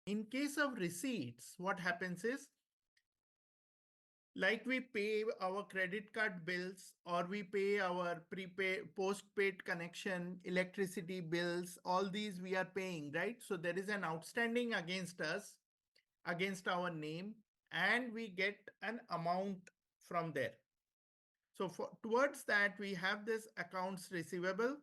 In case of receipts, what happens is, like we pay our credit card bills or we pay our prepaid postpaid connection, electricity bills, all these we are paying, right? So there is an outstanding against us, against our name, and we get an amount from there. So towards that, we have this accounts receivable.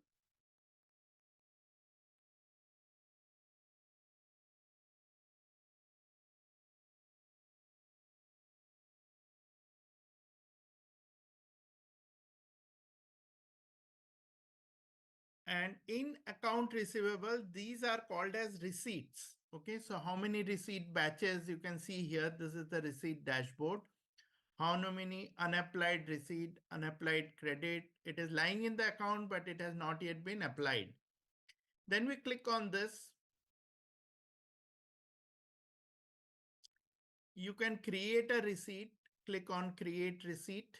And in account receivable, these are called as receipts. Okay, so how many receipt batches you can see here? This is the receipt dashboard. How many unapplied receipt, unapplied credit? It is lying in the account, but it has not yet been applied. Then we click on this. You can create a receipt. Click on create receipt.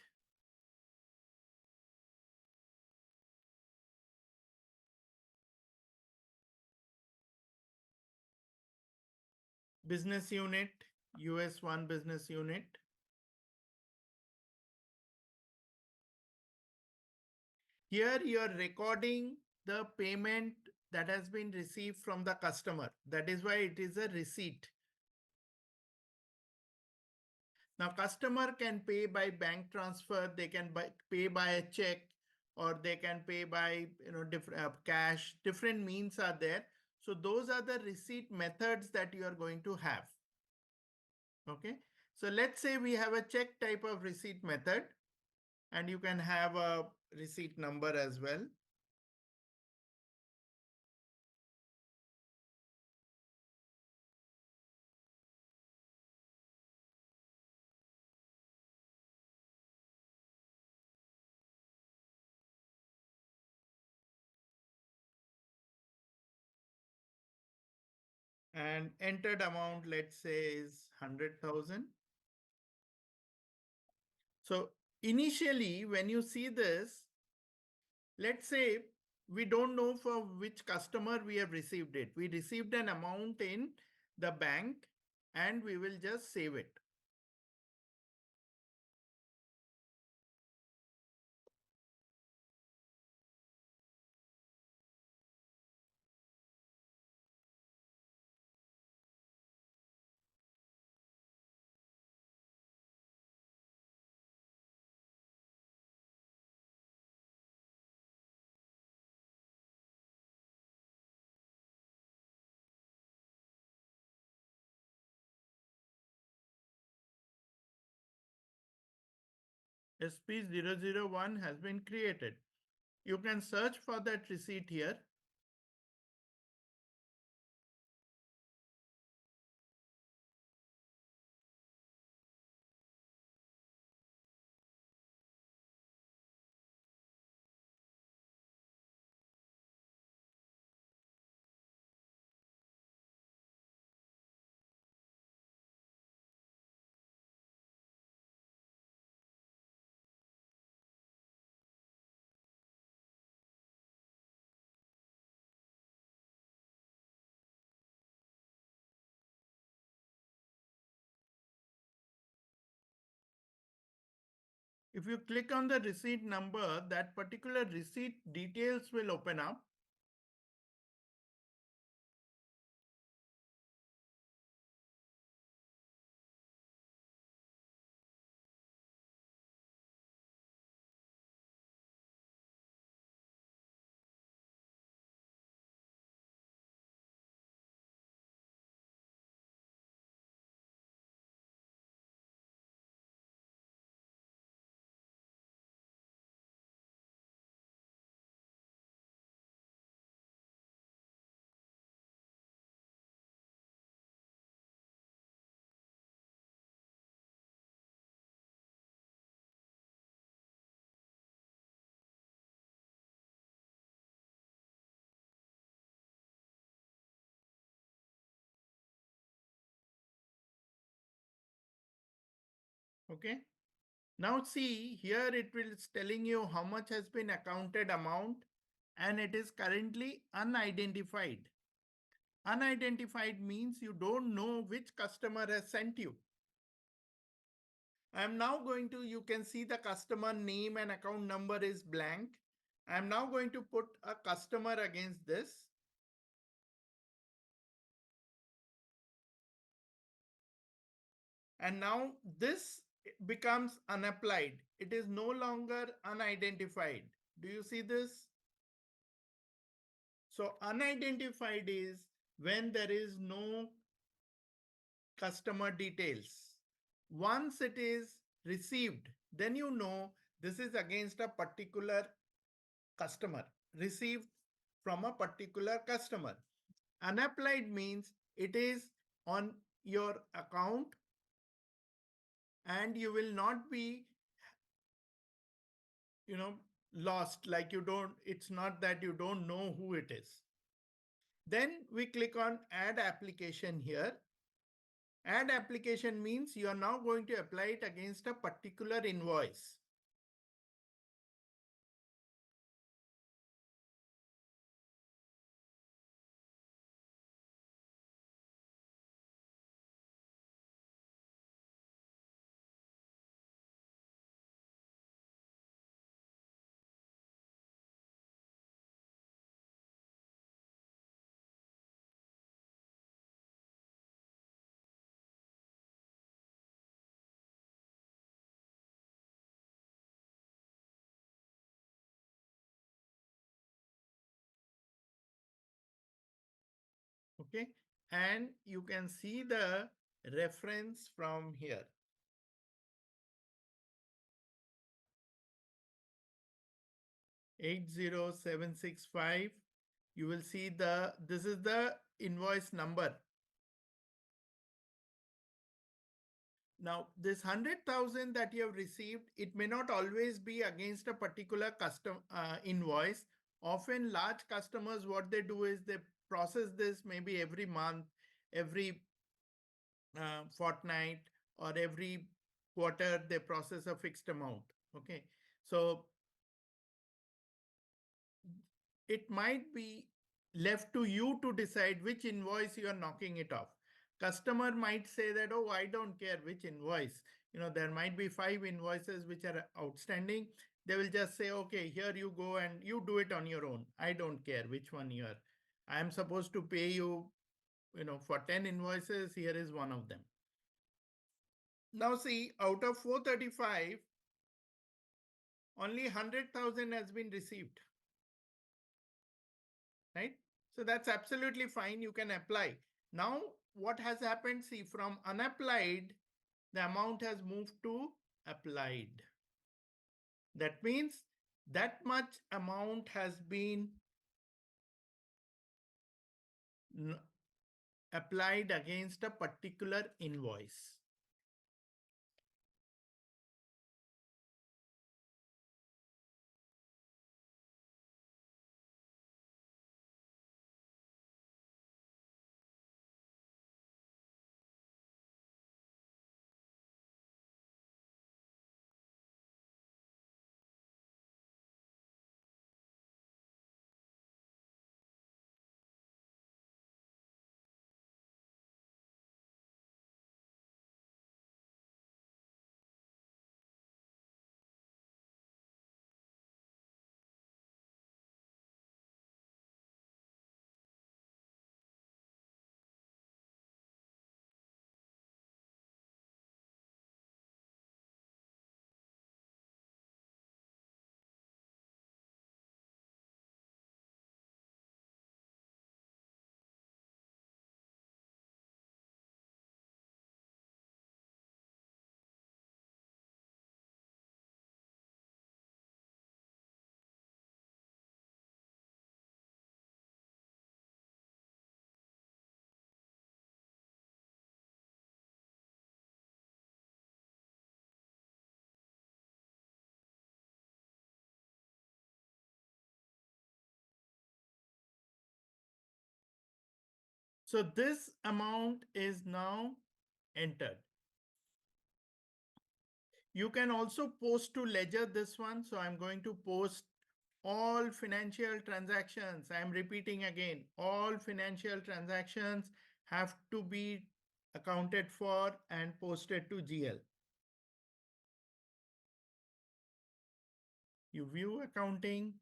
Business unit, US 1 business unit. Here you are recording the payment that has been received from the customer. That is why it is a receipt. Now, customer can pay by bank transfer, they can pay by a check, or they can pay by different cash. Different means are there. So those are the receipt methods that you are going to have. Okay. So let's say we have a check type of receipt method, and you can have a receipt number as well. And entered amount, let's say, is 100,000. So initially, when you see this, let's say we don't know for which customer we have received it. We received an amount in the bank and we will just save it. SP001 has been created. You can search for that receipt here. If you click on the receipt number, that particular receipt details will open up. Okay. Now see here, it will telling you how much has been accounted amount, and it is currently unidentified. Unidentified means you don't know which customer has sent you. I'm now going to, you can see the customer name and account number is blank. I'm now going to put a customer against this. And now this becomes unapplied. It is no longer unidentified. Do you see this? So unidentified is when there is no customer details. Once it is received, then you know this is against a particular customer, received from a particular customer. Unapplied means it is on your account and you will not be, you know, lost, like you don't, it's not that you don't know who it is. Then we click on add application here. Add application means you are now going to apply it against a particular invoice. Okay. And you can see the reference from here. 80765. You will see this is the invoice number. Now, this 100,000 that you have received, it may not always be against a particular custom invoice. Often large customers, what they do is they process this maybe every month, every fortnight, or every quarter, they process a fixed amount. Okay. So it might be left to you to decide which invoice you are knocking it off. Customer might say that, oh, I don't care which invoice. There might be 5 invoices which are outstanding. They will just say, okay, here you go and you do it on your own. I don't care which one you are. I am supposed to pay you, for 10 invoices. Here is one of them. Now see, out of 435, only 100,000 has been received. Right? So that's absolutely fine. You can apply. Now, what has happened? See, from unapplied, the amount has moved to applied. That means that much amount has been applied against a particular invoice. So this amount is now entered. You can also post to ledger this one. So I'm going to post all financial transactions, I am repeating again, all financial transactions have to be accounted for and posted to GL. You view accounting.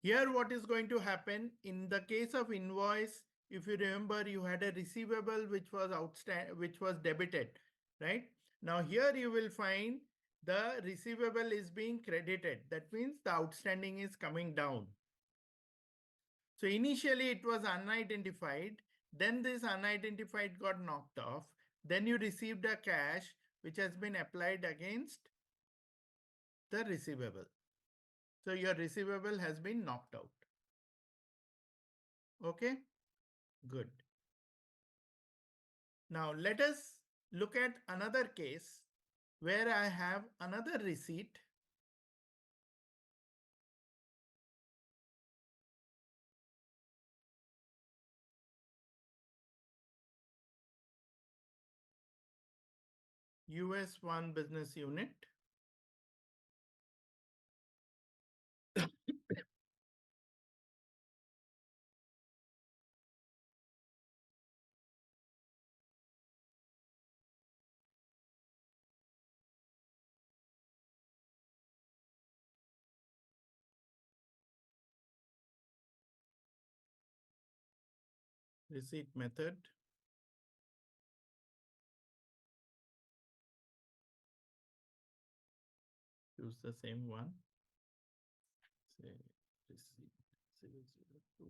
Here, what is going to happen in the case of invoice, if you remember, you had a receivable which was outstanding, which was debited, right? Now, here you will find the receivable is being credited. That means the outstanding is coming down. So initially it was unidentified. Then this unidentified got knocked off. Then you received a cash which has been applied against the receivable. So your receivable has been knocked out. Okay, good. Now let us look at another case where I have another receipt. US 1 business unit. Receipt method. Use the same one. Say receipt 002.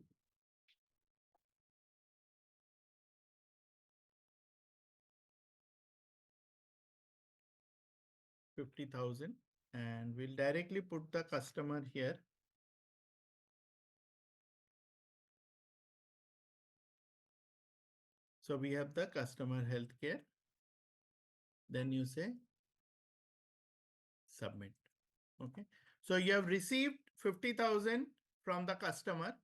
50,000, and we'll directly put the customer here. So we have the customer healthcare. Then you say submit. Okay. So you have received 50,000 from the customer.